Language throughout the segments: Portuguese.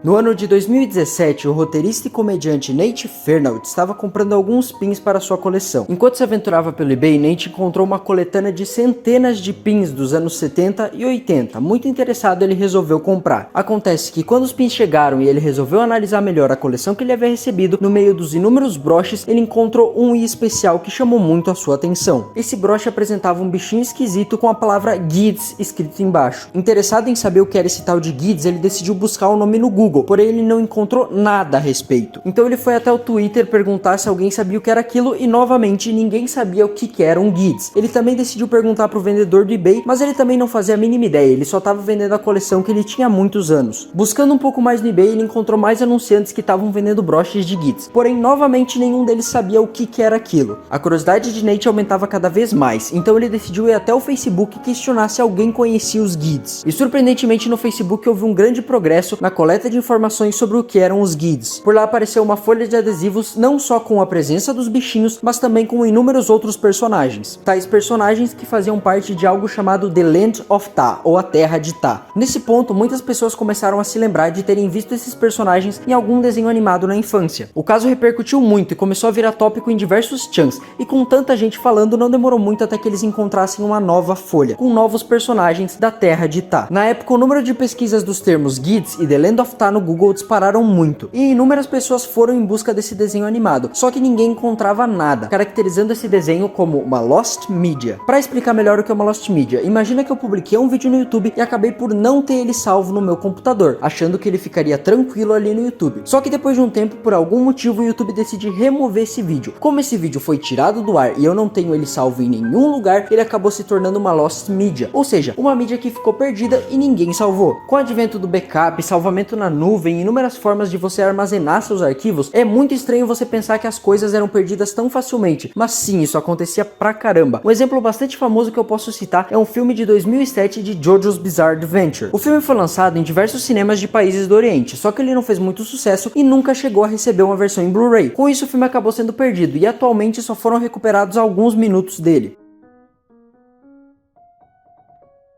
No ano de 2017, o roteirista e comediante Nate Fernald estava comprando alguns pins para sua coleção. Enquanto se aventurava pelo eBay, Nate encontrou uma coletânea de centenas de pins dos anos 70 e 80. Muito interessado, ele resolveu comprar. Acontece que quando os pins chegaram e ele resolveu analisar melhor a coleção que ele havia recebido, no meio dos inúmeros broches, ele encontrou um em especial que chamou muito a sua atenção. Esse broche apresentava um bichinho esquisito com a palavra Gids escrito embaixo. Interessado em saber o que era esse tal de Gids, ele decidiu buscar o nome no Google, porém ele não encontrou nada a respeito. Então ele foi até o Twitter perguntar se alguém sabia o que era aquilo e novamente ninguém sabia o que era um Gids. Ele também decidiu perguntar pro vendedor do eBay, mas ele também não fazia a mínima ideia, ele só estava vendendo a coleção que ele tinha há muitos anos. Buscando um pouco mais no eBay, ele encontrou mais anunciantes que estavam vendendo broches de Gids, porém novamente nenhum deles sabia o que era aquilo. A curiosidade de Nate aumentava cada vez mais, então ele decidiu ir até o Facebook e questionar se alguém conhecia os Gids. E surpreendentemente no Facebook houve um grande progresso na coleta de informações sobre o que eram os Gids. Por lá apareceu uma folha de adesivos não só com a presença dos bichinhos, mas também com inúmeros outros personagens. Tais personagens que faziam parte de algo chamado The Land of Ta, ou a Terra de Ta. Nesse ponto, muitas pessoas começaram a se lembrar de terem visto esses personagens em algum desenho animado na infância. O caso repercutiu muito e começou a virar tópico em diversos chans, e com tanta gente falando, não demorou muito até que eles encontrassem uma nova folha, com novos personagens da Terra de Ta. Na época, o número de pesquisas dos termos Gids e The Land of Ta no Google dispararam muito, e inúmeras pessoas foram em busca desse desenho animado, só que ninguém encontrava nada, caracterizando esse desenho como uma Lost Media. Para explicar melhor o que é uma Lost Media, imagina que eu publiquei um vídeo no YouTube e acabei por não ter ele salvo no meu computador, achando que ele ficaria tranquilo ali no YouTube. Só que depois de um tempo, por algum motivo, o YouTube decide remover esse vídeo. Como esse vídeo foi tirado do ar e eu não tenho ele salvo em nenhum lugar, ele acabou se tornando uma Lost Media, ou seja, uma mídia que ficou perdida e ninguém salvou. Com o advento do backup, salvamento na nuvem e inúmeras formas de você armazenar seus arquivos, é muito estranho você pensar que as coisas eram perdidas tão facilmente, mas sim, isso acontecia pra caramba. Um exemplo bastante famoso que eu posso citar é um filme de 2007 de JoJo's Bizarre Adventure. O filme foi lançado em diversos cinemas de países do Oriente, só que ele não fez muito sucesso e nunca chegou a receber uma versão em Blu-ray. Com isso, o filme acabou sendo perdido e atualmente só foram recuperados alguns minutos dele.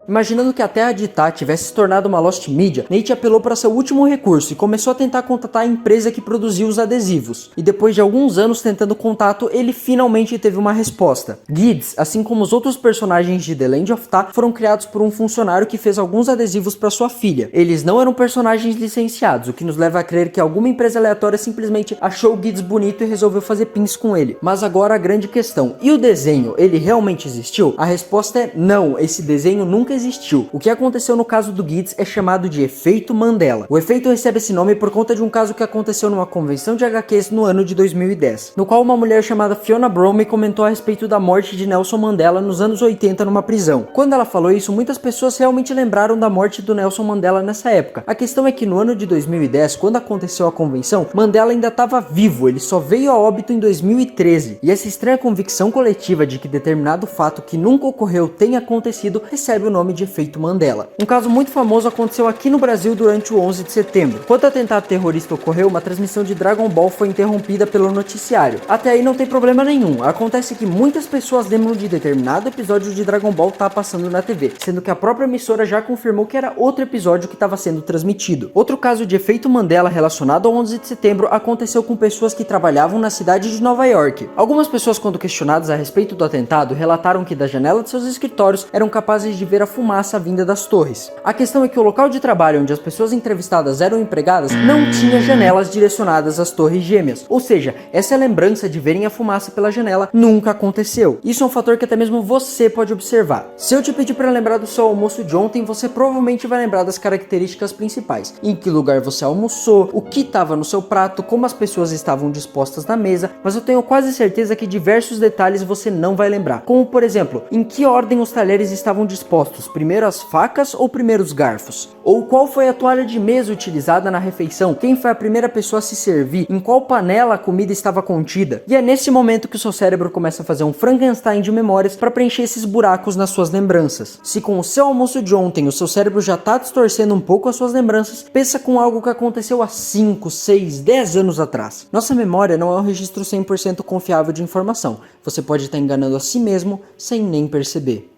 Imaginando que a Terra de Ta tivesse se tornado uma Lost Media, Nate apelou para seu último recurso e começou a tentar contatar a empresa que produziu os adesivos. E depois de alguns anos tentando contato, ele finalmente teve uma resposta. Gids, assim como os outros personagens de The Land of Ta, foram criados por um funcionário que fez alguns adesivos para sua filha. Eles não eram personagens licenciados, o que nos leva a crer que alguma empresa aleatória simplesmente achou o Gids bonito e resolveu fazer pins com ele. Mas agora a grande questão, e o desenho, ele realmente existiu? A resposta é não, esse desenho nunca existiu. O que aconteceu no caso do Gids é chamado de efeito Mandela. O efeito recebe esse nome por conta de um caso que aconteceu numa convenção de HQs no ano de 2010, no qual uma mulher chamada Fiona Bromley comentou a respeito da morte de Nelson Mandela nos anos 80 numa prisão. Quando ela falou isso, muitas pessoas realmente lembraram da morte do Nelson Mandela nessa época. A questão é que no ano de 2010, quando aconteceu a convenção, Mandela ainda estava vivo, ele só veio a óbito em 2013. E essa estranha convicção coletiva de que determinado fato que nunca ocorreu tenha acontecido recebe o nome de efeito Mandela. Um caso muito famoso aconteceu aqui no Brasil durante o 11 de setembro. Quando o atentado terrorista ocorreu, uma transmissão de Dragon Ball foi interrompida pelo noticiário. Até aí não tem problema nenhum. Acontece que muitas pessoas lembram de determinado episódio de Dragon Ball estar passando na TV, sendo que a própria emissora já confirmou que era outro episódio que estava sendo transmitido. Outro caso de efeito Mandela relacionado ao 11 de setembro aconteceu com pessoas que trabalhavam na cidade de Nova York. Algumas pessoas, quando questionadas a respeito do atentado, relataram que da janela de seus escritórios eram capazes de ver a fumaça vinda das torres. A questão é que o local de trabalho onde as pessoas entrevistadas eram empregadas não tinha janelas direcionadas às torres gêmeas, ou seja, essa lembrança de verem a fumaça pela janela nunca aconteceu. Isso é um fator que até mesmo você pode observar. Se eu te pedir para lembrar do seu almoço de ontem, você provavelmente vai lembrar das características principais: em que lugar você almoçou, o que estava no seu prato, como as pessoas estavam dispostas na mesa, mas eu tenho quase certeza que diversos detalhes você não vai lembrar, como por exemplo, em que ordem os talheres estavam dispostos, primeiro as facas ou primeiro os garfos? Ou qual foi a toalha de mesa utilizada na refeição? Quem foi a primeira pessoa a se servir? Em qual panela a comida estava contida? E é nesse momento que o seu cérebro começa a fazer um Frankenstein de memórias para preencher esses buracos nas suas lembranças. Se com o seu almoço de ontem o seu cérebro já está distorcendo um pouco as suas lembranças, pensa com algo que aconteceu há 5, 6, 10 anos atrás. Nossa memória não é um registro 100% confiável de informação. Você pode estar enganando a si mesmo sem nem perceber.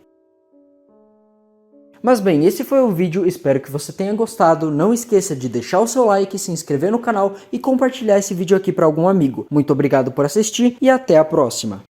Mas bem, esse foi o vídeo, espero que você tenha gostado. Não esqueça de deixar o seu like, se inscrever no canal e compartilhar esse vídeo aqui para algum amigo. Muito obrigado por assistir e até a próxima.